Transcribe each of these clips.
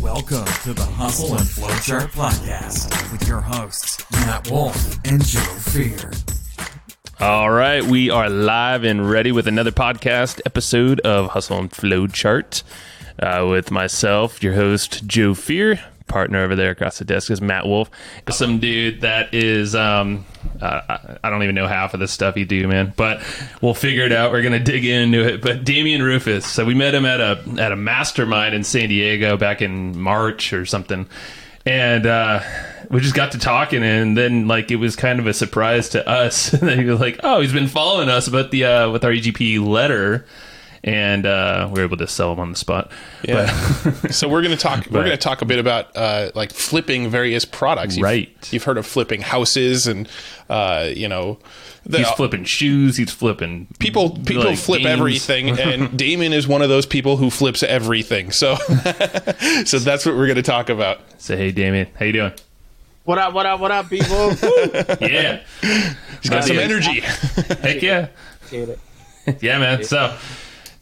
Welcome to the Hustle and Flowchart Podcast with your hosts, Matt Wolf and Joe Fear. All right, we are live and ready with another podcast episode of Hustle and Flowchart with myself, your host, Joe Fear. Partner over there across the desk is Matt Wolf. Some dude that is, I don't even know half of the stuff he do, man, but we'll figure it out. We're going to dig into it. But Damien Rufus, so we met him at a mastermind in San Diego back in March or something. And we just got to talking, and then like it was kind of a surprise to us. And then he was like, "Oh, he's been following us about the with our EGP letter." And we were able to sell them on the spot. Yeah. So we're going to talk. We're going to talk a bit about like flipping various products. You've heard of flipping houses, and he's flipping shoes. He's flipping people like flip games. Everything, and Damien is one of those people who flips everything. So, so that's what we're going to talk about. So hey, Damien, how you doing? What up, people? Yeah, he's got some energy. Heck yeah. Hate it. Yeah, man. So.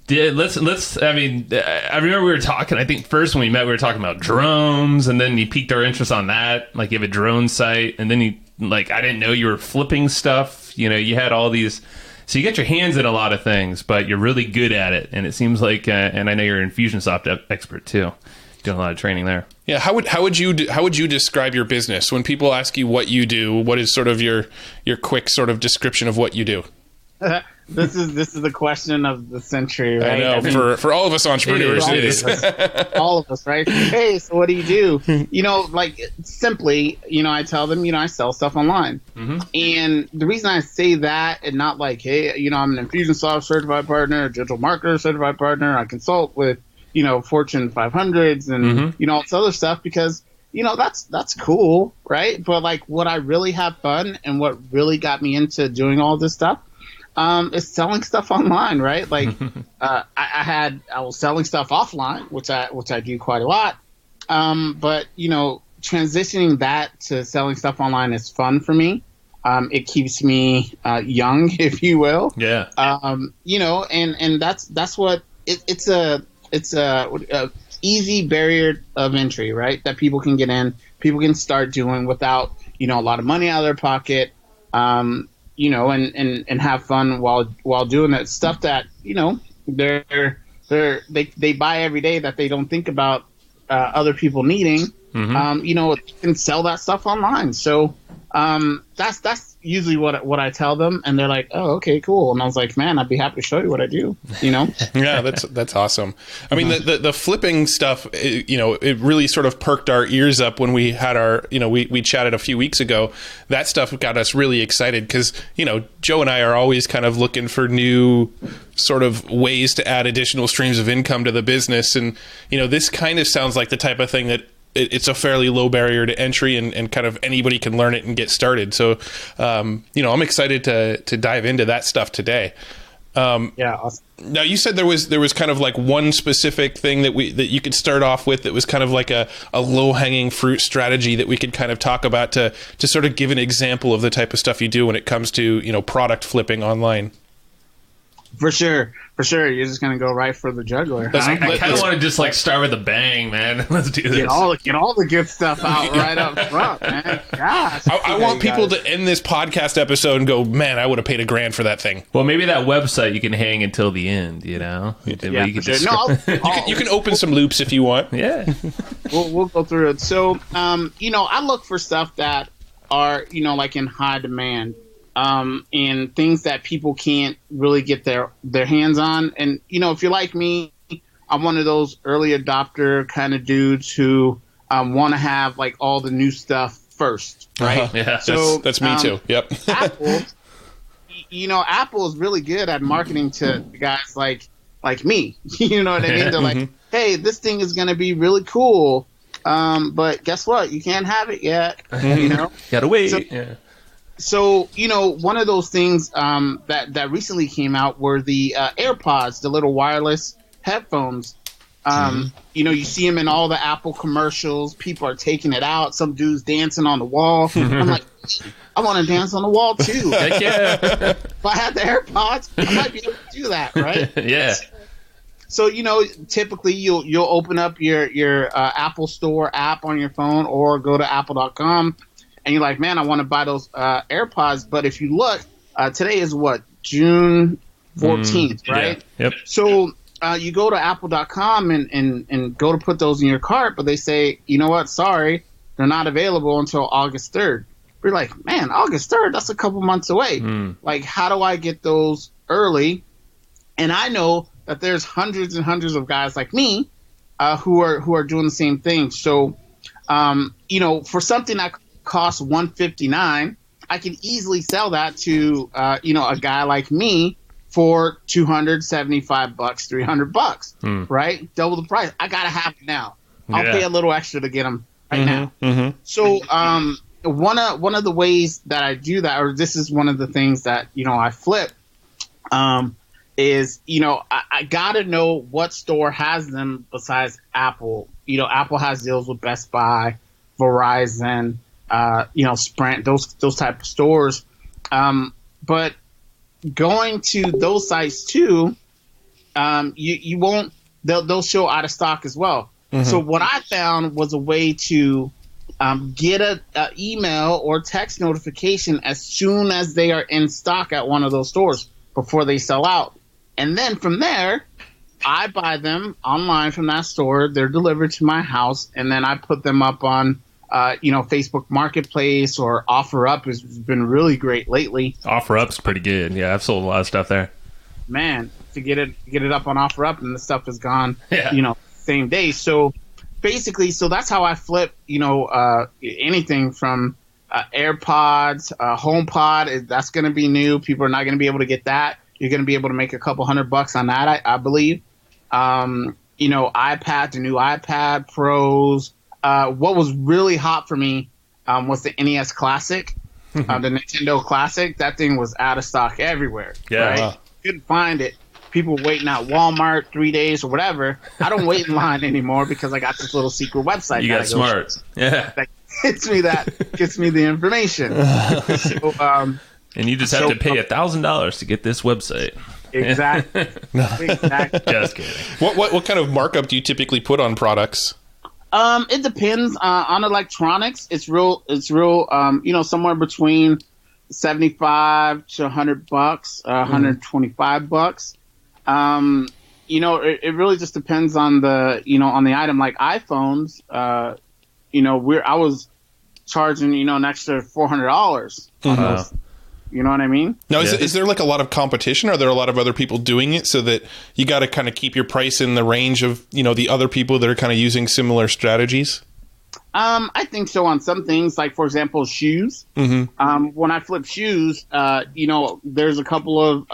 Let's. I mean, I remember we were talking. I think first when we met, we were talking about drones, and then you piqued our interest on that. Like you have a drone site, and then you I didn't know you were flipping stuff. You know, you had all these. So you got your hands in a lot of things, but you're really good at it. And it seems like, and I know you're an Infusionsoft expert too, doing a lot of training there. Yeah. How would you describe your business when people ask you what you do? What is sort of your quick sort of description of what you do? This is the question of the century, right? I know, for all of us entrepreneurs, it is. All of us, right? Hey, so what do you do? Like simply, I tell them, I sell stuff online. Mm-hmm. And the reason I say that and not like, hey, I'm an Infusionsoft certified partner, a digital marketer certified partner, I consult with, Fortune 500s and, all this other stuff because, that's cool, right? But like what I really have fun and what really got me into doing all this stuff is selling stuff online, right? Like I was selling stuff offline, which I do quite a lot. But transitioning that to selling stuff online is fun for me. It keeps me young, if you will. Yeah. And that's what it's a easy barrier of entry, right? That people can get in, people can start doing without a lot of money out of their pocket. And have fun while doing that stuff that they buy every day that they don't think about other people needing. Mm-hmm. You can sell that stuff online. So that's usually what I tell them, and they're like, "Oh, okay, cool." And I was like, "Man, I'd be happy to show you what I do." Yeah, that's awesome. I mean, the flipping stuff, it really sort of perked our ears up when we had our, we chatted a few weeks ago. That stuff got us really excited because, Joe and I are always kind of looking for new sort of ways to add additional streams of income to the business. And, this kind of sounds like the type of thing that it's a fairly low barrier to entry and kind of anybody can learn it and get started. So, I'm excited to dive into that stuff today. Yeah. Awesome. Now you said there was kind of like one specific thing that you could start off with that was kind of like a low hanging fruit strategy that we could kind of talk about to sort of give an example of the type of stuff you do when it comes to, product flipping online. For sure. You're just gonna go right for the juggler. I kind of want to just start with a bang, man. Let's do this. Get all the good stuff out right up front, man. Gosh. I want people to end this podcast episode and go, man, I would have paid $1,000 for that thing. Well, maybe that website you can hang until the end. Yeah, you can you can open some loops if you want. Yeah, we'll go through it. So, I look for stuff that are like in high demand. And things that people can't really get their hands on. And, if you're like me, I'm one of those early adopter kind of dudes who want to have like all the new stuff first, right? Yeah, so that's me too. Yep. Apple, Apple is really good at marketing to guys like me. You know what I mean? They're like, hey, this thing is going to be really cool. But guess what? You can't have it yet. Gotta wait. So, one of those things that recently came out were the AirPods, the little wireless headphones. You see them in all the Apple commercials. People are taking it out. Some dude's dancing on the wall. I'm like, I want to dance on the wall too. Heck yeah. If I had the AirPods, I might be able to do that, right? Yeah. So typically you'll open up your Apple Store app on your phone or go to apple.com, and you're like, man, I want to buy those AirPods. But if you look, today is what, June 14th, right? Yeah. Yep. So you go to apple.com and go to put those in your cart, but they say, you know what? Sorry, they're not available until August 3rd. We're like, man, August 3rd, that's a couple months away. Like, how do I get those early? And I know that there's hundreds and hundreds of guys like me who are doing the same thing. So, for something that costs $159, I can easily sell that to a guy like me for $275, $300, right? Double the price. I gotta have it now. I'll pay a little extra to get them right now. So, one of the ways that I do that, or this is one of the things that I flip, is I gotta know what store has them besides Apple. Apple has deals with Best Buy, Verizon, Sprint, those type of stores. But going to those sites too, you won't. They'll show out of stock as well. So what I found was a way to get a email or text notification as soon as they are in stock at one of those stores before they sell out. And then from there, I buy them online from that store. They're delivered to my house, and then I put them up on Facebook Marketplace, or OfferUp has been really great lately. OfferUp's pretty good. Yeah, I've sold a lot of stuff there. Man, to get it up on OfferUp, and the stuff is gone, same day. So basically, that's how I flip, anything from AirPods, HomePod. That's going to be new. People are not going to be able to get that. You're going to be able to make a couple $100 on that, I believe. iPad, the new iPad Pros. What was really hot for me was the NES Classic, the Nintendo Classic. That thing was out of stock everywhere. Yeah, right? wow. Couldn't find it. People waiting at Walmart 3 days or whatever. I don't wait in line anymore because I got this little secret website. You got smart. Yeah. That gets me the information. So, and you just have to pay $1,000 to get this website. Exactly. Just kidding. What kind of markup do you typically put on products? It depends on electronics. It's real. Somewhere between $75 to $100, $125. It really just depends on the item. Like iPhones, I was charging an extra $400 on those. You know what I mean? Now, is there like a lot of competition? Are there a lot of other people doing it, so that you got to kind of keep your price in the range of the other people that are kind of using similar strategies? I think so on some things, like for example, shoes. When I flip shoes, there's a couple of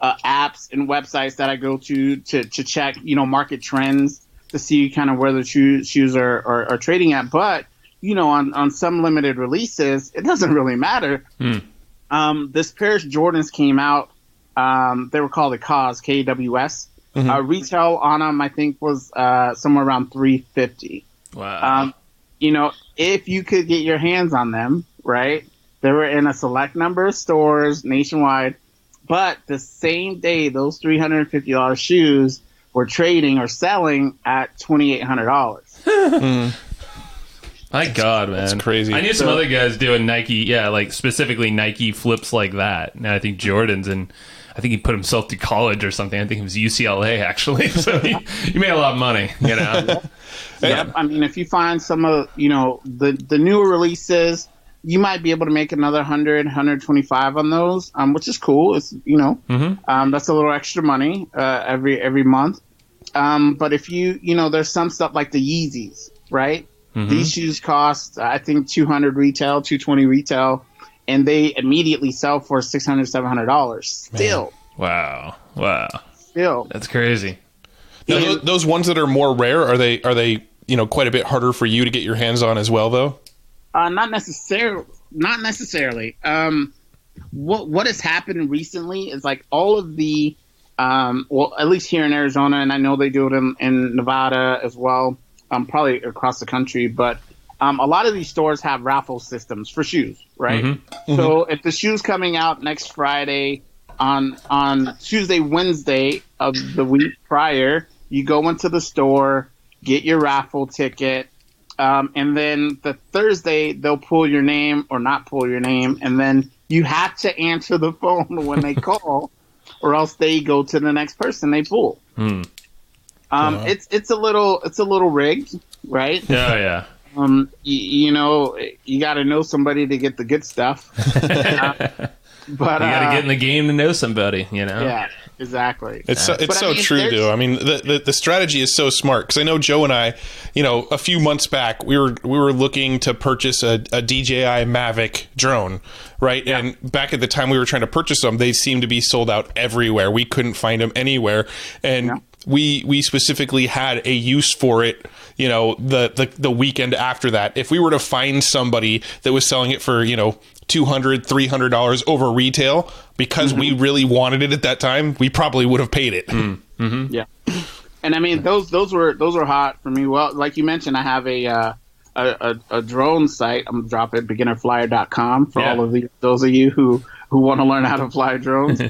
apps and websites that I go to check market trends to see kind of where the shoes are trading at, but. On some limited releases, it doesn't really matter. This pair of Jordans came out. They were called the KAWS, KWS. Retail on them, I think, was somewhere around $350. Wow. If you could get your hands on them, right? They were in a select number of stores nationwide. But the same day, those $350 shoes were trading or selling at $2,800. My God, man. That's crazy. I knew some other guys doing Nike, like specifically Nike flips like that. And I think Jordan's, and I think he put himself through college or something. I think it was UCLA, actually. So he made a lot of money, Yep. I mean, if you find some of, the newer releases, you might be able to make another 100, 125 on those, which is cool. It's, that's a little extra money every month. But if there's some stuff like the Yeezys, right? These shoes cost, I think, $200 retail, $220 retail, and they immediately sell for $600, $700. Still. Man. Wow. Still. That's crazy. Now, those ones that are more rare, are they quite a bit harder for you to get your hands on as well, though? Not necessarily. What has happened recently is like all of the, at least here in Arizona, and I know they do it in Nevada as well. Probably across the country, but a lot of these stores have raffle systems for shoes, right? So if the shoe's coming out next Friday, on Tuesday, Wednesday of the week prior, you go into the store, get your raffle ticket, and then the Thursday they'll pull your name or not pull your name, and then you have to answer the phone when they call, or else they go to the next person they pull. It's a little rigged, right? Oh yeah. You know, you got to know somebody to get the good stuff. But you got to get in the game to know somebody, you know? Yeah, exactly. It's so true, though. I mean, the strategy is so smart, because I know Joe and I, you know, a few months back, we were looking to purchase a DJI Mavic drone, right? Yeah. And back at the time we were trying to purchase them, they seemed to be sold out everywhere. We couldn't find them anywhere. And we specifically had a use for it, you know, the weekend after that. If we were to find somebody that was selling it for, you know, $200, $300 over retail, because we really wanted it at that time, we probably would have paid it. Yeah, and I mean those were hot for me. Well, like you mentioned, I have a drone site. I'm gonna drop it, beginnerflyer.com, for all of those of you who want to learn how to fly drones.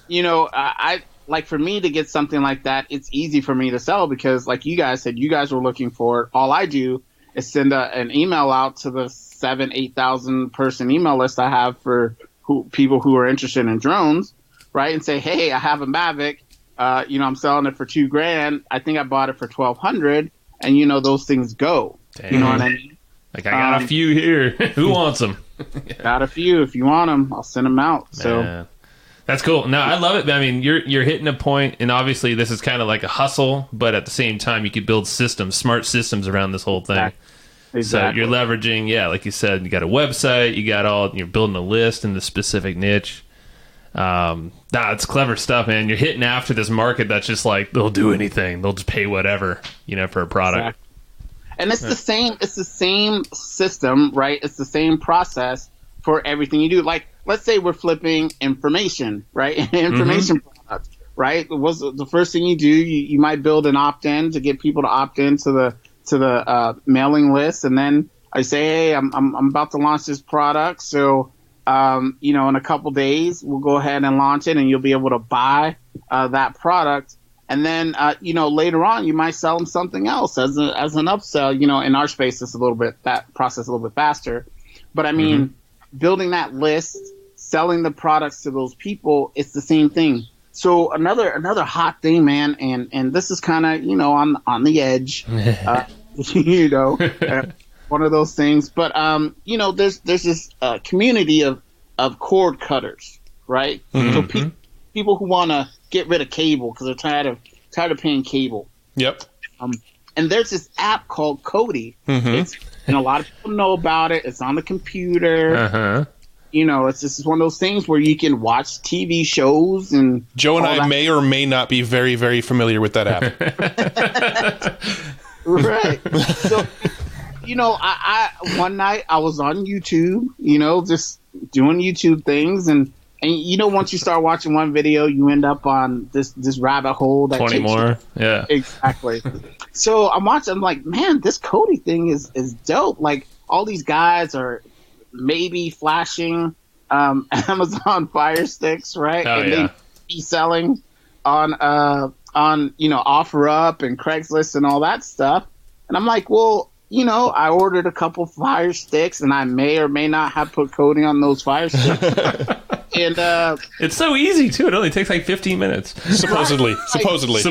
You know, I like, for me to get something like that, it's easy for me to sell, because like you guys said, you guys were looking for it. All I do is send an email out to the 8,000 person email list I have for people who are interested in drones, right? And say, hey, I have a Mavic. You know, I'm selling it for $2,000. I think I bought it for $1,200, and you know, those things go. Damn. You know what I mean? Like, I got a few here. Who wants them? Got a few. If you want them, I'll send them out. So. Yeah. That's cool. No, I love it. I mean, you're hitting a point, and obviously this is kind of like a hustle, but at the same time, you could build smart systems around this whole thing. Exactly. So you're leveraging, like you said, you got a website, you're building a list in the specific niche. It's clever stuff, man. You're hitting after this market that's just like, they'll do anything, they'll just pay whatever, you know, for a product. Exactly. And it's the same system, right? It's the same process for everything you do. Like, let's say we're flipping information, right? Information products, right? What's the first thing you do? You might build an opt-in to get people to opt in to the mailing list, and then I say, hey, I'm about to launch this product, so you know, in a couple days we'll go ahead and launch it, and you'll be able to buy that product. And then you know, later on you might sell them something else as an upsell. You know, in our space, that process a little bit faster. But I mean, building that list, selling the products to those people, it's the same thing. So another hot thing, man, and this is kind of, you know, on the edge, you know, one of those things. But you know, there's this community of cord cutters, right? So people who want to get rid of cable because they're tired of paying cable. Yep. And there's this app called Kodi. And a lot of people know about it. It's on the computer. You know, it's just one of those things where you can watch TV shows. And Joe and I may or may not be very, very familiar with that app. Right. So, you know, I one night I was on YouTube, you know, just doing YouTube things, and you know, once you start watching one video, you end up on this rabbit hole that 20 more. Yeah, exactly. So I'm watching. I'm like, man, this Kodi thing is dope. Like, all these guys are maybe flashing Amazon Fire Sticks, right? Oh, and they be selling on you know, OfferUp and Craigslist and all that stuff. And I'm like, well, you know, I ordered a couple Fire Sticks, and I may or may not have put Kodi on those Fire Sticks. And it's so easy too. It only takes like 15 minutes. Supposedly, right? supposedly,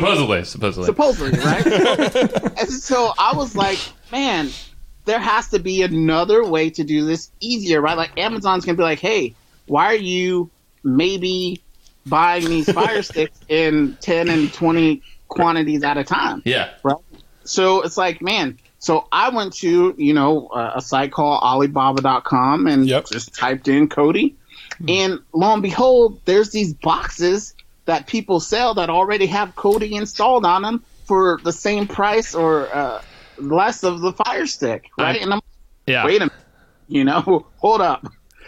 right? And so I was like, man, there has to be another way to do this easier, right? Like, Amazon's gonna be like, hey, why are you maybe buying these Fire Sticks in 10 and 20 quantities at a time? Yeah. Right. So it's like, man. So I went to, you know, a site called Alibaba.com and just typed in Kodi. And lo and behold, there's these boxes that people sell that already have Kodi installed on them for the same price or less of the Fire Stick, right? And I'm wait a minute, you know, hold up.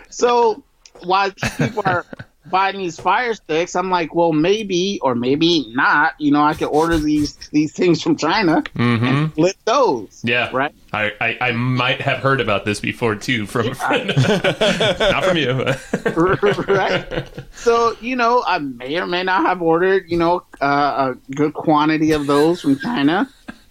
So while people are buying these Fire Sticks. I'm like, well, maybe or maybe not. I could order these things from China and flip those. Yeah, right. I might have heard about this before too from a friend, not from you. Right. So I may or may not have ordered a good quantity of those from China.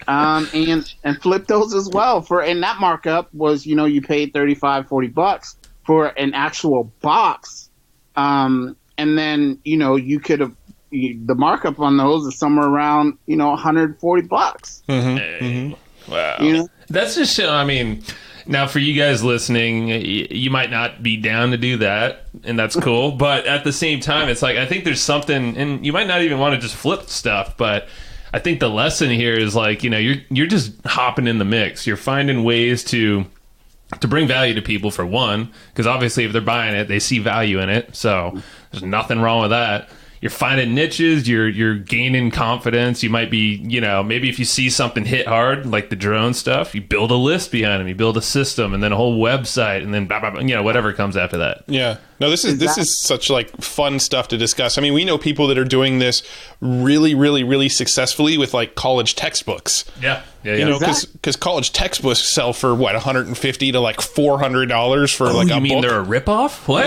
And flip those as well and that markup was, you paid $35-$40 for an actual box. And then, you could have, the markup on those is somewhere around, $140. Wow. That's just, now for you guys listening, you might not be down to do that, and that's cool. But at the same time, it's like, I think there's something, and you might not even want to just flip stuff, but I think the lesson here is like, you're just hopping in the mix. You're finding ways to bring value to people, for one, because obviously if they're buying it, they see value in it. So there's nothing wrong with that. You're finding niches. You're gaining confidence. You might be, maybe if you see something hit hard, like the drone stuff, you build a list behind them. You build a system, and then a whole website, and then blah, blah, blah, whatever comes after that. Yeah. No, this is such like fun stuff to discuss. I mean, we know people that are doing this really, really, really successfully with like college textbooks. Yeah. Because college textbooks sell for what, $150 to like $400 for like a book. You mean they're a ripoff? What?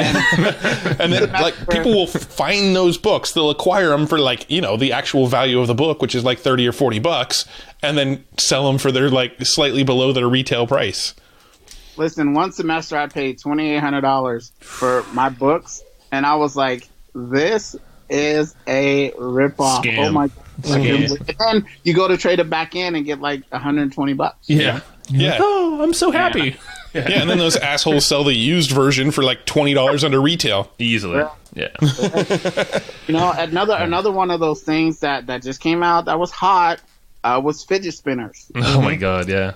And then like people will find those books, they'll acquire them for like the actual value of the book, which is like $30 or $40, and then sell them for their like slightly below their retail price. Listen, one semester I paid $2,800 for my books, and I was like, "This is a ripoff." Scam. Oh my God. And then you go to trade it back in and get like $120. Yeah. Yeah. Oh, I'm so happy. Yeah, and then those assholes sell the used version for like $20 under retail. Easily. Yeah. Another one of those things that just came out that was hot was fidget spinners. Oh my God, yeah.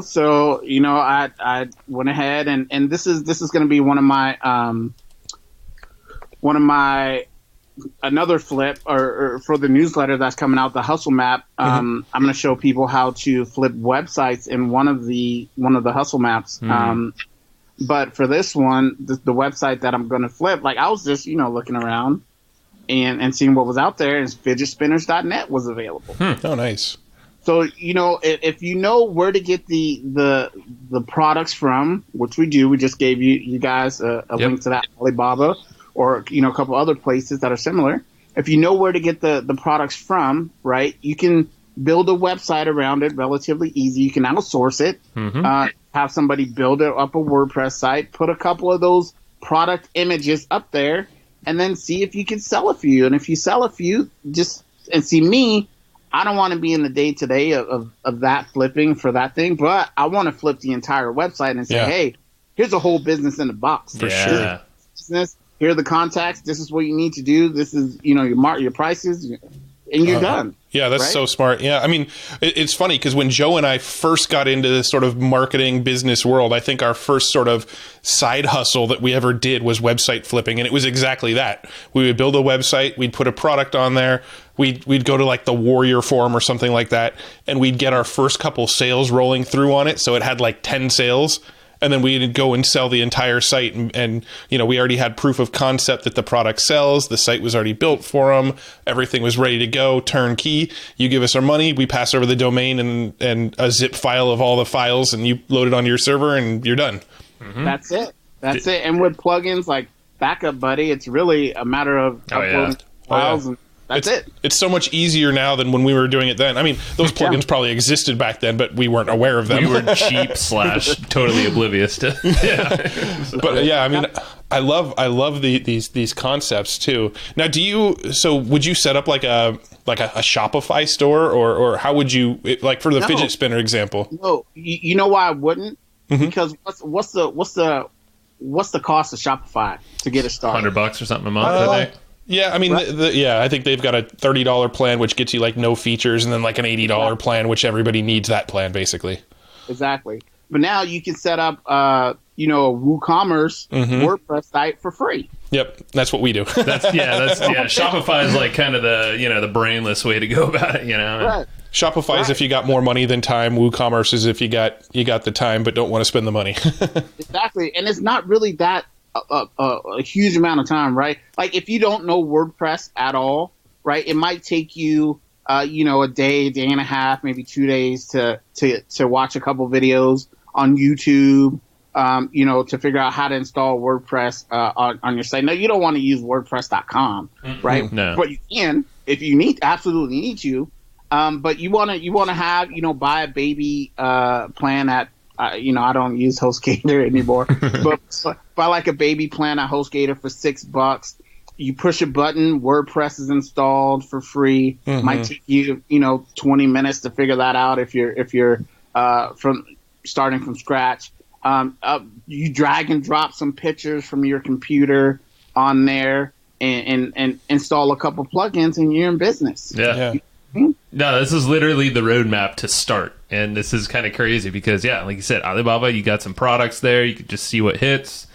So I went ahead and this is going to be one of my another flip or for the newsletter that's coming out, the Hustle Map. I'm going to show people how to flip websites in one of the Hustle Maps. But for this one, the website that I'm going to flip, like I was just looking around and seeing what was out there, and fidgetspinners.net was available. Oh, nice. So, if you know where to get the products from, which we do, we just gave you guys a link to that, Alibaba, or, a couple other places that are similar. If you know where to get the products from, right, you can build a website around it relatively easy. You can outsource it, have somebody build up a WordPress site, put a couple of those product images up there, and then see if you can sell a few. And if you sell a few, see me, I don't want to be in the day-to-day of that flipping for that thing, but I want to flip the entire website and say, hey, here's a whole business in the box. For sure. Business, here are the contacts. This is what you need to do. This is, your prices, and you're done. Yeah, that's so smart. Yeah, I mean, it's funny because when Joe and I first got into this sort of marketing business world, I think our first sort of side hustle that we ever did was website flipping. And it was exactly that. We would build a website, we'd put a product on there, we'd go to like the Warrior Forum or something like that, and we'd get our first couple sales rolling through on it. So it had like 10 sales. And then we'd go and sell the entire site. And we already had proof of concept that the product sells. The site was already built for them. Everything was ready to go, turnkey. You give us our money. We pass over the domain and a zip file of all the files, and you load it onto your server, and you're done. That's it. That's it. And with plugins like Backup Buddy, it's really a matter of uploading files and that's it. It's so much easier now than when we were doing it then. I mean, those plugins probably existed back then, but we weren't aware of them. We were cheap / totally oblivious to. But yeah, I mean, I love these concepts too. Now, would you set up like a Shopify store, or how would you, like for the fidget spinner example? No, you know why I wouldn't? Because what's the cost of Shopify to get it started? $100 or something a month, I think. Yeah, I mean, I think they've got a $30 plan, which gets you like no features, and then like an $80 plan, which everybody needs that plan, basically. Exactly. But now you can set up, a WooCommerce WordPress site for free. Yep, that's what we do. Shopify is like kind of the brainless way to go about it, Right. Shopify is if you got more money than time. WooCommerce is if you got the time but don't want to spend the money. Exactly, and it's not really that a huge amount of time, right? Like if you don't know WordPress at all, right, it might take you, a day and a half, maybe 2 days to watch a couple videos on YouTube, to figure out how to install WordPress on your site. Now, you don't want to use WordPress.com, right? No. But you can if you absolutely need to. But you want to have, buy a baby plan at, I don't use HostGator anymore, but buy like a baby plan at HostGator for $6. You push a button, WordPress is installed for free. Might take you, 20 minutes to figure that out if you're from starting from scratch. You drag and drop some pictures from your computer on there and install a couple plugins and you're in business. Yeah. No, this is literally the roadmap to start. And this is kind of crazy because, like you said, Alibaba, you got some products there. You could just see what hits.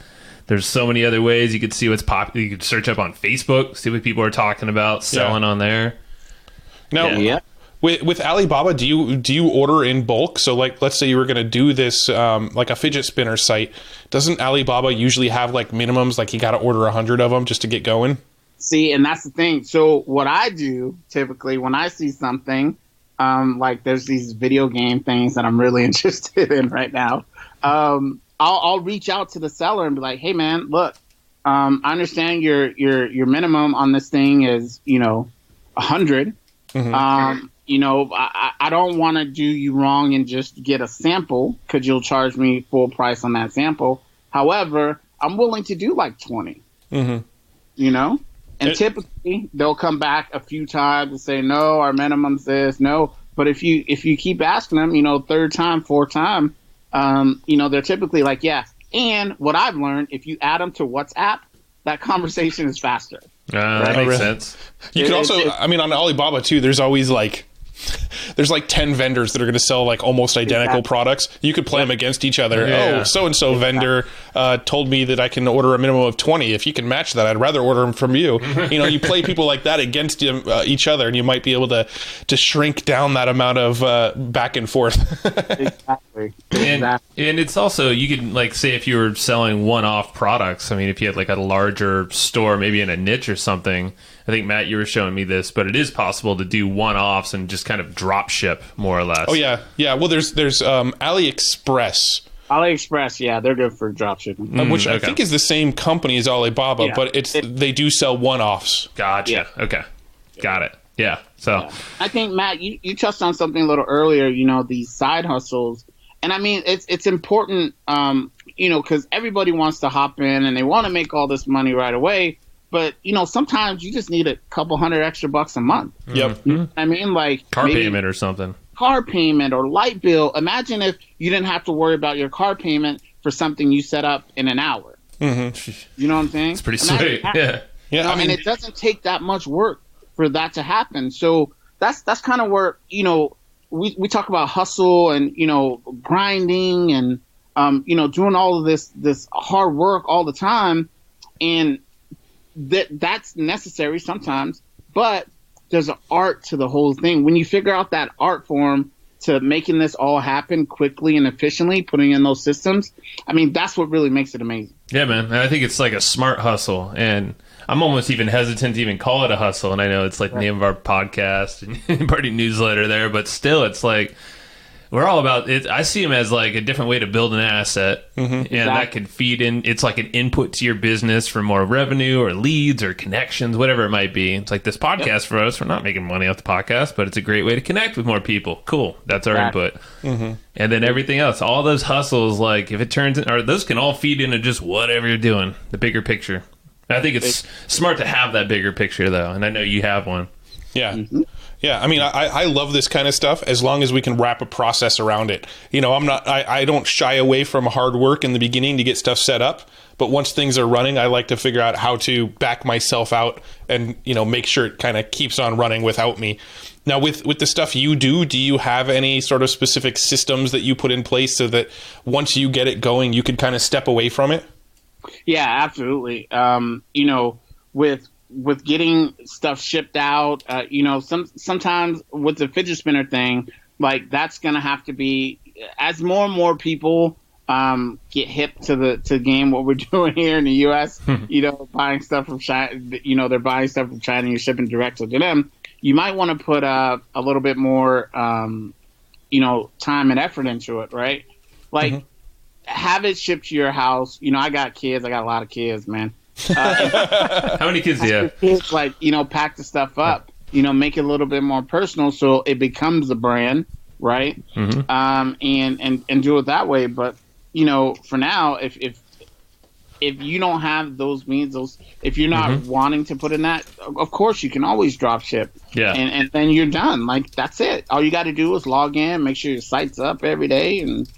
There's so many other ways you could see what's popular. You could search up on Facebook, see what people are talking about, selling on there. Now, with Alibaba, do you order in bulk? So, like, let's say you were going to do this, like a fidget spinner site. Doesn't Alibaba usually have like minimums, like you got to order 100 of them just to get going? See, and that's the thing. So, what I do typically when I see something, like there's these video game things that I'm really interested in right now. I'll reach out to the seller and be like, "Hey, man, look, I understand your minimum on this thing is 100. I don't want to do you wrong and just get a sample because you'll charge me full price on that sample. However, I'm willing to do like 20. And typically they'll come back a few times and say, no, our minimum's this, no. But if you keep asking them, third time, fourth time, they're typically like, yeah. And what I've learned, if you add them to WhatsApp, that conversation is faster. That makes sense. You can also, on Alibaba too, there's always like 10 vendors that are going to sell like almost identical products. You could play them against each other. Yeah. Oh, so-and-so vendor told me that I can order a minimum of 20. If you can match that, I'd rather order them from you. You play people like that against each other, and you might be able to shrink down that amount of back and forth. Exactly. And it's also, you could like say if you were selling one-off products, if you had like a larger store, maybe in a niche or something, I think, Matt, you were showing me this, but it is possible to do one-offs and just kind of drop ship, more or less. Oh, yeah. Yeah, well, there's AliExpress. AliExpress, yeah, they're good for drop shipping. Which I think is the same company as Alibaba, but they do sell one-offs. Gotcha. Yeah. Okay. Got it. Yeah. So I think, Matt, you touched on something a little earlier, these side hustles. And it's important, because everybody wants to hop in and they want to make all this money right away. But, sometimes you just need a couple $100 extra a month. Yep. Like car payment or something. Car payment or light bill. Imagine if you didn't have to worry about your car payment for something you set up in an hour. Mm-hmm. You know what I'm saying? It's pretty sweet. Yeah. And it doesn't take that much work for that to happen. So that's kind of where, we talk about hustle and, grinding and, doing all of this hard work all the time. And that's necessary sometimes, but there's an art to the whole thing. When you figure out that art form to making this all happen quickly and efficiently, putting in those systems, that's what really makes it amazing. Yeah, man. And I think it's like a smart hustle, and I'm almost even hesitant to even call it a hustle. And I know it's like the name of our podcast and party newsletter there, but still, it's like we're all about it. I see them as like a different way to build an asset, and that can feed in. It's like an input to your business for more revenue or leads or connections, whatever it might be. It's like this podcast for us. We're not making money off the podcast, but it's a great way to connect with more people. Cool. That's our input. And then everything else, all those hustles, like if it turns in, or those can all feed into just whatever you're doing, the bigger picture. I think it's smart to have that bigger picture, though, and I know you have one. Yeah. Yeah, I love this kind of stuff as long as we can wrap a process around it. I don't shy away from hard work in the beginning to get stuff set up, but once things are running, I like to figure out how to back myself out and, make sure it kind of keeps on running without me. Now, with the stuff you do you have any sort of specific systems that you put in place so that once you get it going, you can kind of step away from it? Yeah, absolutely. With getting stuff shipped out, sometimes with the fidget spinner thing, like that's going to have to be, as more and more people get hip to the game, what we're doing here in the U.S., buying stuff from China, they're buying stuff from China and you're shipping directly to them, you might want to put a little bit more, time and effort into it, right? Like, have it shipped to your house. I got kids. I got a lot of kids, man. How many kids do you have? Kids, like, pack the stuff up, make it a little bit more personal so it becomes a brand, right? And do it that way. But, for now, if you don't have those means, if you're not wanting to put in that, of course you can always drop ship. Yeah. And then you're done. Like, that's it. All you got to do is log in, make sure your site's up every day, and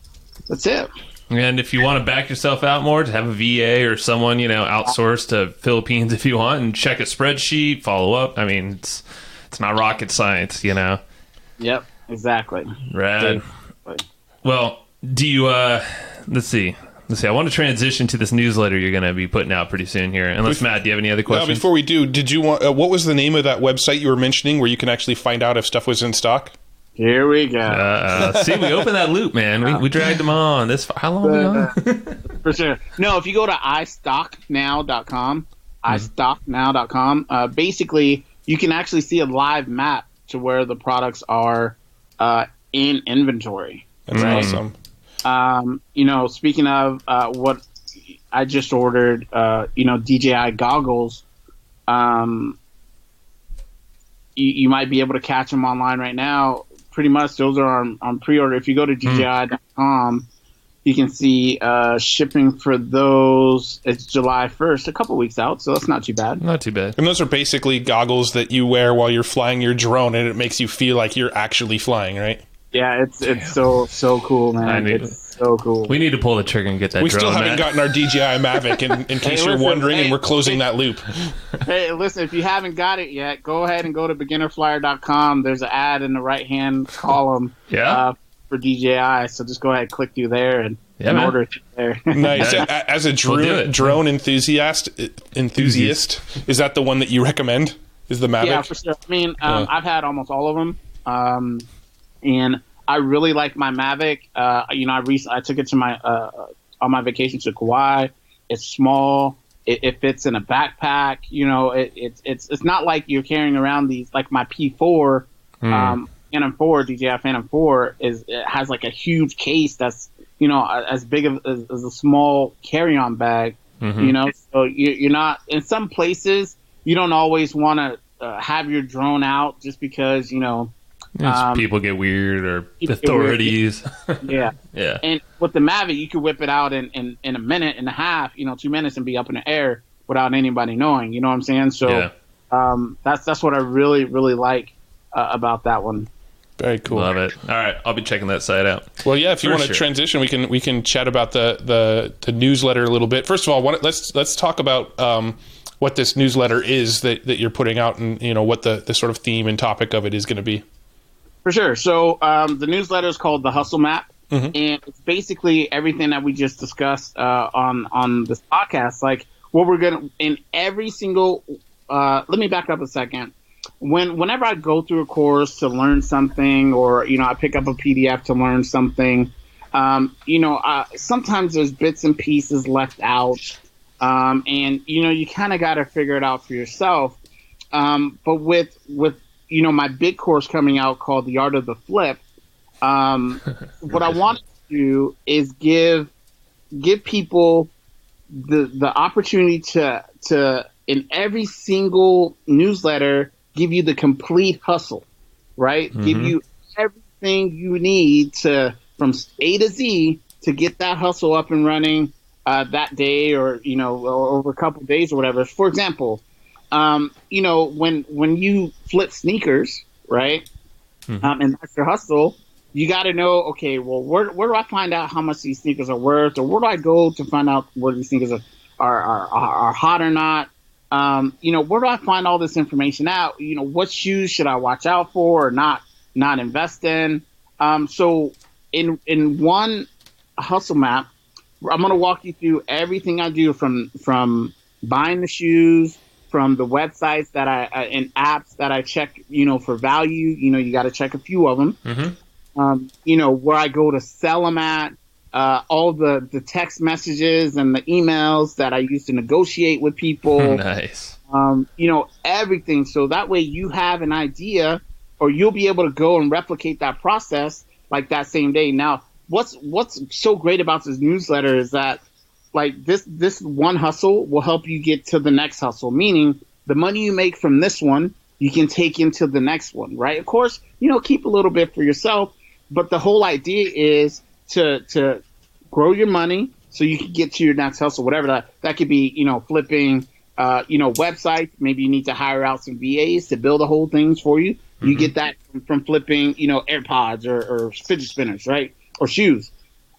that's it. And if you want to back yourself out more, to have a VA or someone, outsourced to Philippines if you want, and check a spreadsheet, follow up. I mean, it's not rocket science, Yep, exactly. Rad. Well, do you, let's see. I want to transition to this newsletter you're going to be putting out pretty soon here. Unless, Matt, do you have any other questions? Before we do, did you want, what was the name of that website you were mentioning where you can actually find out if stuff was in stock? Here we go. See, we opened that loop, man. We dragged them on. How long are we on? For sure. No, if you go to istocknow.com, istocknow.com, basically you can actually see a live map to where the products are in inventory. That's awesome. Speaking of what I just ordered, DJI goggles, you might be able to catch them online right now. Pretty much those are on pre-order. If you go to DJI.com, you can see shipping for those. It's July 1st, a couple weeks out, so that's not too bad. Not too bad. And those are basically goggles that you wear while you're flying your drone, and it makes you feel like you're actually flying, right? Yeah, it's so cool, man. It's so cool. We need to pull the trigger and get that we drone. We still haven't gotten our DJI Mavic, in case you're wondering, and we're closing that loop. Hey, listen, if you haven't got it yet, go ahead and go to beginnerflyer.com. There's an ad in the right-hand column for DJI, so just go ahead and click through there and order it there. Nice. As a drone enthusiast, is that the one that you recommend? Is the Mavic? Yeah, for sure. I mean, I've had almost all of them. And I really like my Mavic. I took it to my on my vacation to Kauai. It's small. It fits in a backpack. It's not like you're carrying around these, like my P4, Phantom 4, DJI Phantom 4 it has like a huge case that's as big as a small carry-on bag. So you're not, in some places you don't always want to have your drone out just because people get weird or authorities. Yeah. Yeah. And with the Mavic, you can whip it out in a minute and a half, 2 minutes, and be up in the air without anybody knowing. You know what I'm saying? So that's what I really, really like about that one. Very cool. Love it. All right, I'll be checking that site out. Well, yeah. If you want to transition, we can chat about the newsletter a little bit. First of all, let's talk about what this newsletter is that you're putting out, and what the sort of theme and topic of it is going to be. For sure. So the newsletter is called The Hustle Map, and it's basically everything that we just discussed on this podcast. Like what we're going to, in every single, let me back up a second. Whenever I go through a course to learn something, or, I pick up a PDF to learn something, sometimes there's bits and pieces left out, and, you kind of got to figure it out for yourself. But with my big course coming out called The Art of the Flip, what I want to do is give people the opportunity to in every single newsletter give you the complete hustle, right? Give you everything you need from A to Z to get that hustle up and running that day, or or over a couple of days or whatever. For example, when you flip sneakers, right? And that's your hustle, you got to know, okay, well, where do I find out how much these sneakers are worth, or where do I go to find out where these sneakers are hot or not? Where do I find all this information out? What shoes should I watch out for or not invest in? So in one hustle map, I'm going to walk you through everything I do from buying the shoes, from the websites that and apps that I check, for value. You got to check a few of them. Where I go to sell them at, all the text messages and the emails that I used to negotiate with people. Nice. Everything. So that way you have an idea, or you'll be able to go and replicate that process like that same day. Now, what's so great about this newsletter is that like this one hustle will help you get to the next hustle, meaning the money you make from this one, you can take into the next one, right? Of course, keep a little bit for yourself, but the whole idea is to grow your money so you can get to your next hustle, whatever that could be, flipping, websites. Maybe you need to hire out some VAs to build the whole things for you. Mm-hmm. You get that from flipping, AirPods or fidget spinners, right? Or shoes.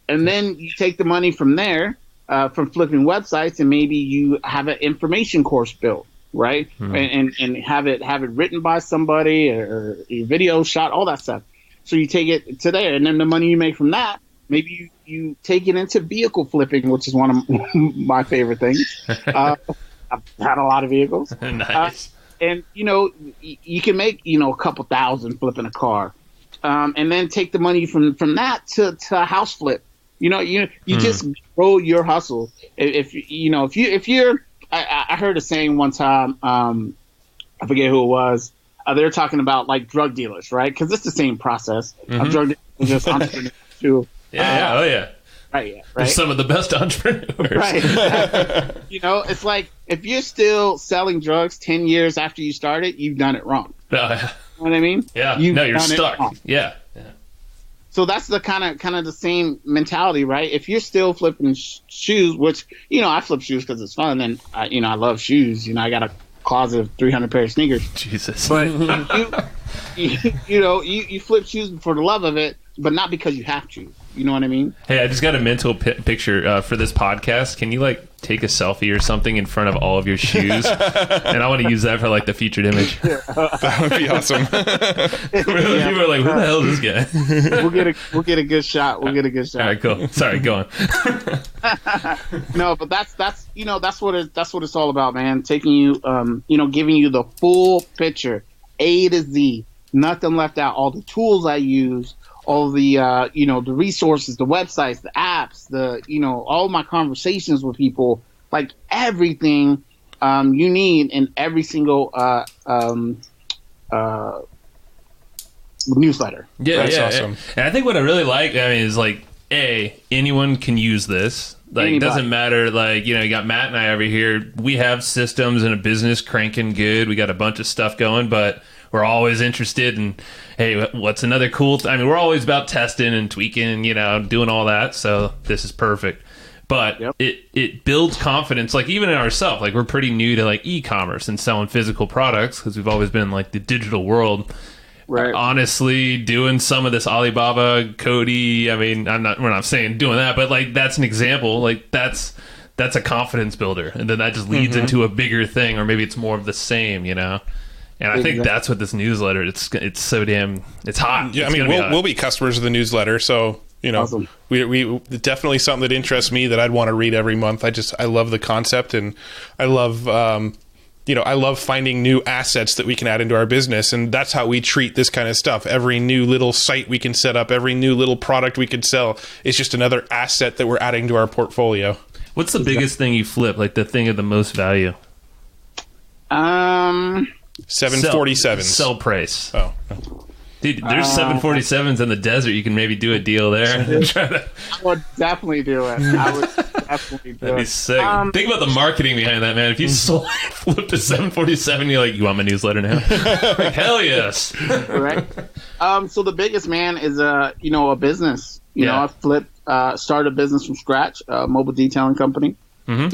And then you take the money from there, from flipping websites, and maybe you have an information course built, right? Mm-hmm. And have it written by somebody or a video shot, all that stuff. So you take it to there, and then the money you make from that, maybe you take it into vehicle flipping, which is one of my favorite things. I've had a lot of vehicles. Nice. And, you can make, a couple thousand flipping a car. And then take the money from that to a house flip. You just grow your hustle. If you're, I heard a saying one time, I forget who it was. They were talking about like drug dealers, right? Because it's the same process. Mm-hmm. Drug dealers, just entrepreneurs too. Yeah. Right. Yeah. They're some of the best entrepreneurs. Right. It's like if you're still selling drugs 10 years after you started, you've done it wrong. Oh, yeah. You know what I mean? Yeah. You're stuck. Yeah. So that's the kind of the same mentality, right? If you're still flipping shoes, which I flip shoes because it's fun, and I love shoes. I got a closet of 300 pair of sneakers. Jesus. But you flip shoes for the love of it, but not because you have to. You know what I mean? Hey, I just got a mental picture for this podcast. Can you take a selfie or something in front of all of your shoes? And I want to use that for the featured image. That would be awesome. People are like, "Who the hell is this guy?" We'll get a good shot. All right, cool. Sorry, go on. No, but that's what it's all about, man. Taking you, giving you the full picture, A to Z, nothing left out. All the tools I use. All the, the resources, the websites, the apps, all my conversations with people, like everything you need in every single newsletter. Yeah, that's awesome. Yeah. And I think what I really like, is anyone can use this. It doesn't matter, you got Matt and I over here. We have systems and a business cranking good. We got a bunch of stuff going, but we're always interested in, hey, what's another cool we're always about testing and tweaking, doing all that. So this is perfect. But it builds confidence, even in ourselves. We're pretty new to e-commerce and selling physical products because we've always been in the digital world. Right. Honestly, doing some of this Alibaba, Cody, we're not saying doing that, but that's an example. That's a confidence builder. And then that just leads into a bigger thing, or maybe it's more of the same, And I think that's what this newsletter, it's so damn, it's hot. Yeah, we'll be customers of the newsletter, so, awesome. we definitely something that interests me that I'd want to read every month. I love the concept, and I love, I love finding new assets that we can add into our business, and that's how we treat this kind of stuff. Every new little site we can set up, every new little product we could sell is just another asset that we're adding to our portfolio. What's the biggest thing you flip, the thing of the most value? 747s. Sell price. Oh. Dude, there's 747s in the desert. You can maybe do a deal there. I would definitely do it. That'd be sick. Think about the marketing behind that, man. If you flipped a 747, you're like, you want my newsletter now? Hell yes. Right. So the biggest, man, is a business. I started a business from scratch, a mobile detailing company. Mm-hmm. And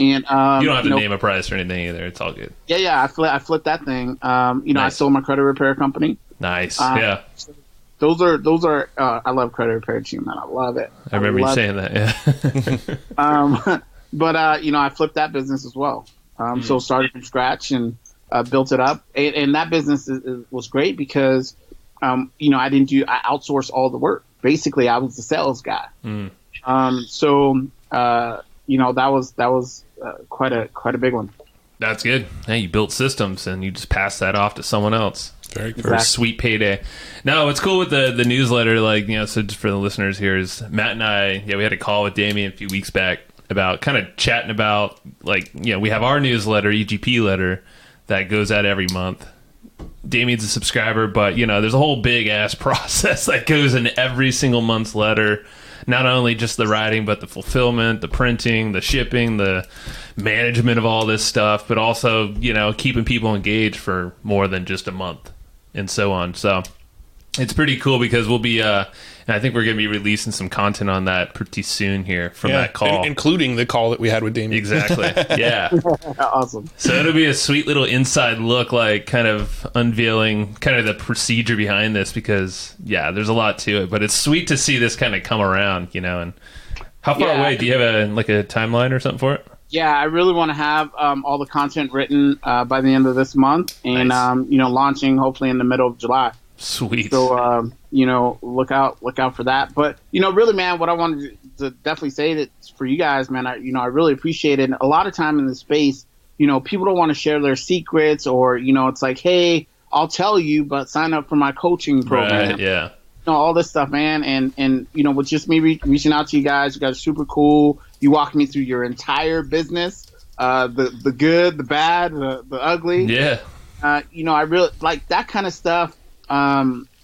you don't have to name a price or anything either. It's all good. Yeah. I flipped that thing. Nice. I sold my credit repair company. Nice. Yeah. Those are. I love credit repair team, man. I love it. I remember you saying that. Yeah. But I flipped that business as well. So started from scratch and built it up, and that business was great because I outsourced all the work. Basically, I was the sales guy. So that was quite a big one. That's good. Hey, you built systems and you just passed that off to someone else. Very cool. For a sweet payday. No, what's cool with the newsletter, like, so just for the listeners here, is Matt and I, we had a call with Damien a few weeks back about kind of chatting about, like, we have our newsletter, EGP letter, that goes out every month. Damien's a subscriber, but, there's a whole big ass process that goes in every single month's letter. Not only just the writing, but the fulfillment, the printing, the shipping, the management of all this stuff, but also, keeping people engaged for more than just a month. And so on. So it's pretty cool because we'll be, and I think we're going to be releasing some content on that pretty soon here from that call. Including the call that we had with Damien. Exactly. Yeah. Awesome. So it'll be a sweet little inside look, like kind of unveiling kind of the procedure behind this because, there's a lot to it. But it's sweet to see this kind of come around, and how far away? Do you have a timeline or something for it? Yeah, I really want to have all the content written by the end of this month and, Nice. Launching hopefully in the middle of July. Sweet. So, look out for that. But, really, man, what I wanted to definitely say that for you guys, man, I really appreciate it. And a lot of time in this space, people don't want to share their secrets or, it's like, hey, I'll tell you, but sign up for my coaching program. Right, yeah. All this stuff, man. And with just me reaching out to you guys are super cool. You walked me through your entire business, the good, the bad, the ugly. Yeah. I really like that kind of stuff.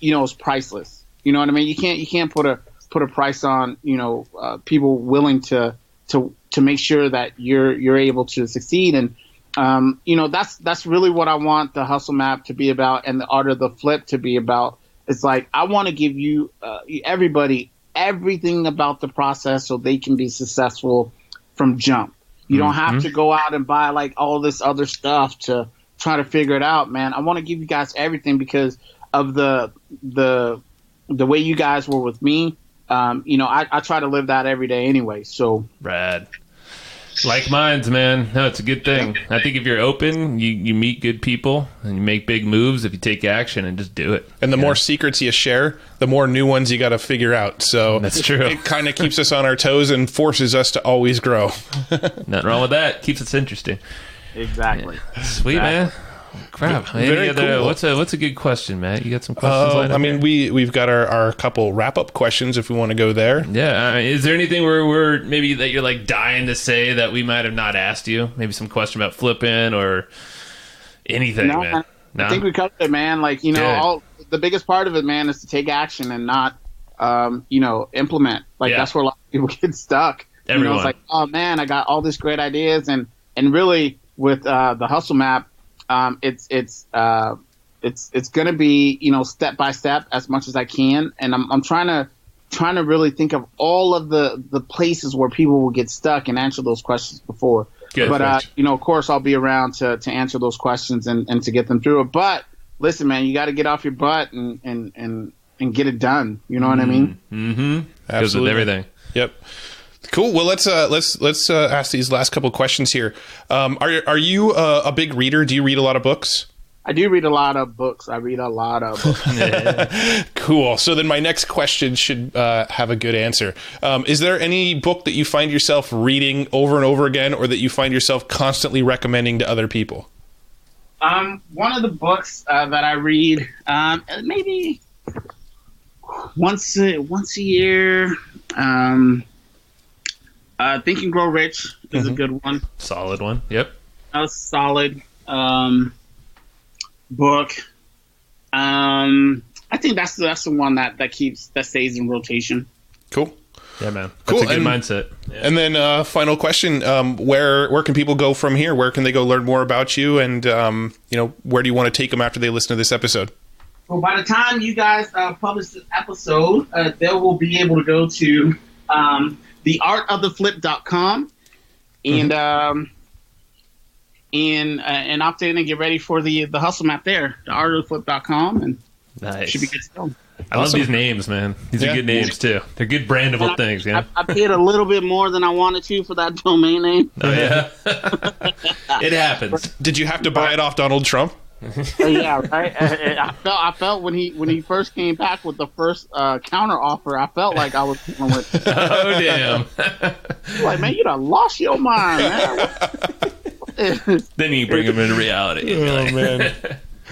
Is priceless. You know what I mean? You can't put a price on, people willing to make sure that you're able to succeed. And, that's really what I want the Hustle Map to be about and the Art of the Flip to be about. It's like, I want to give you, everybody, everything about the process so they can be successful from jump. You don't have to go out and buy like all this other stuff to try to figure it out, man. I want to give you guys everything because of the way you guys were with me. I try to live that every day anyway. So rad. Like minds, man. No, it's a good thing. I think if you're open, you meet good people and you make big moves if you take action and just do it. And the more secrets you share, the more new ones you got to figure out. So that's true. It kind of keeps us on our toes and forces us to always grow. Nothing wrong with that. Keeps us interesting. Exactly. Yeah. Sweet, man. Crap. Any other, cool. What's a good question, Matt? You got some questions lined up? We've got our couple wrap-up questions if we want to go there. Yeah. Is there anything where maybe that you're like dying to say that we might have not asked you? Maybe some question about flipping or anything, man? No? I think we covered it, man. Like, the biggest part of it, man, is to take action and not, implement. Like, that's where a lot of people get stuck. Everyone. It's like, oh, man, I got all these great ideas. And really, with the Hustle Map, it's going to be, step by step as much as I can. And I'm trying to really think of all of the places where people will get stuck and answer those questions before. Good. But, of course, I'll be around to answer those questions and to get them through it. But listen, man, you got to get off your butt and get it done. You know what I mean? Mm-hmm. Absolutely. Goes with everything. Yep. Cool. Well, let's ask these last couple questions here. Are you a big reader? Do you read a lot of books? I do read a lot of books. I read a lot of books. Cool. So then my next question should have a good answer. Is there any book that you find yourself reading over and over again, or that you find yourself constantly recommending to other people? One of the books that I read, maybe once a year. Think and Grow Rich is a good one. Solid one. Yep. A solid book. I think that's the one that stays in rotation. Cool. Yeah, man. Cool. That's a good mindset. Yeah. And then final question, where can people go from here? Where can they go learn more about you? And, where do you want to take them after they listen to this episode? Well, by the time you guys publish this episode, they will be able to go to theartoftheflip.com and opt in and get ready for the Hustle Map there, theartoftheflip.com, and nice. Should be good to go. I love these names, man. These are good names too. They're good brandable things. Yeah. I paid a little bit more than I wanted to for that domain name. Oh yeah. It happens. Did you have to buy it off Donald Trump? Yeah, right. I felt when he first came back with the first counter offer, I felt like I was going with. Oh damn! Like, man, you done lost your mind, man. Then you bring him into reality. Oh man.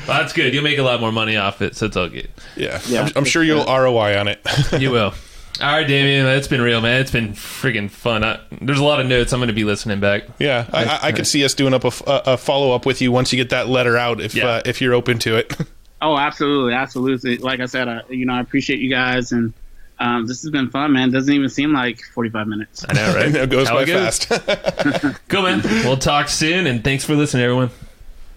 Well, that's good. You'll make a lot more money off it, so it's all good. Yeah. I'm sure you'll ROI on it. You will. All right, Damien, it's been real, man. It's been freaking fun. There's a lot of notes. I'm going to be listening back. Yeah, I could see us doing up a follow-up with you once you get that letter out, if you're open to it. Oh, absolutely. Like I said, I appreciate you guys, and this has been fun, man. Doesn't even seem like 45 minutes. I know, right? It goes by fast. Cool, man. We'll talk soon, and thanks for listening, everyone.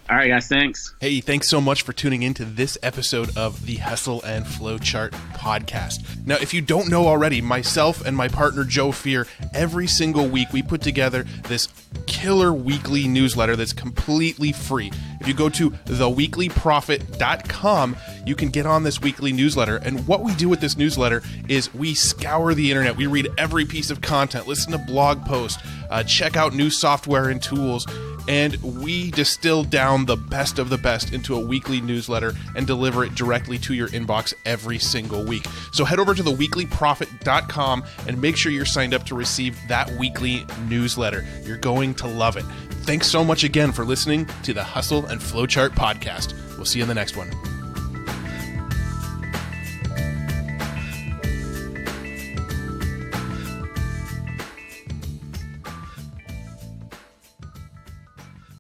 All right, guys. Thanks. Hey, thanks so much for tuning into this episode of the Hustle and Flowchart podcast. Now, if you don't know already, myself and my partner Joe Fear, every single week we put together this killer weekly newsletter that's completely free. If you go to theweeklyprofit.com, you can get on this weekly newsletter. And what we do with this newsletter is we scour the internet. We read every piece of content, listen to blog posts, check out new software and tools, and we distill down the best of the best into a weekly newsletter and deliver it directly to your inbox every single week. So head over to theweeklyprofit.com and make sure you're signed up to receive that weekly newsletter. You're going to love it. Thanks so much again for listening to the Hustle and Flowchart podcast. We'll see you in the next one.